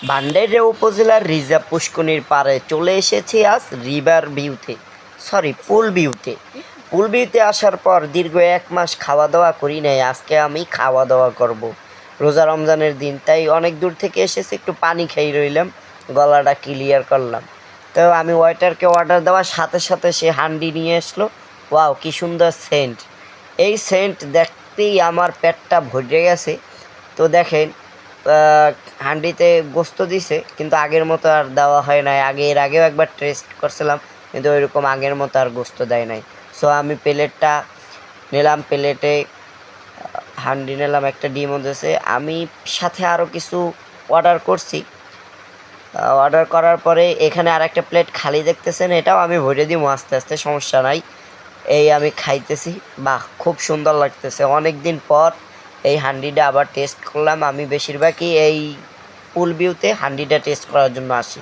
ভান্ডাইল উপজেলার রিজার্ভ পুষ্করিণীর পাড়ে চলে এসেছি আজ পুল ভিউতে আসার পর দীর্ঘ 1 মাস খাওয়া দাওয়া করি নাই। আজকে আমি খাওয়া দাওয়া করব রোজা রমজানের দিন, তাই অনেক দূর থেকে এসেছি, একটু পানি খেয়ে রইলাম, গলাটা ক্লিয়ার করলাম। তো আমি ওয়েটারকে অর্ডার দেওয়ার সাথে সাথে সে হান্ডি নিয়ে আসলো। ওয়াও, কি সুন্দর সেন্ট! এই সেন্ট দেখতেই আমার পেটটা ভরে গেছে। তো দেখেন, হান্ডিতে গোস্ত দিছে, কিন্তু আগের মতো আর দেওয়া হয় নাই। এর আগেও একবার টেস্ট করছিলাম, কিন্তু ওইরকম আগের মতো আর গোস্ত দেয় নাই। সো আমি প্লেটটা নিলাম, প্লেটে হান্ডি নিলাম, একটা ডিমও দিয়েছে। আমি সাথে আরও কিছু অর্ডার করছি। অর্ডার করার পরে এখানে আর একটা প্লেট খালি দেখতেছেন, এটাও আমি ভরে দিব আস্তে আস্তে, সমস্যা নাই। এই আমি খাইতেছি, বাহ, খুব সুন্দর লাগতেছে। অনেক দিন পর এই হান্ডিটা আবার টেস্ট করলাম। আমি বেশিরভাগই এই পুল ভিউতে হান্ডিটা টেস্ট করার জন্য আসি।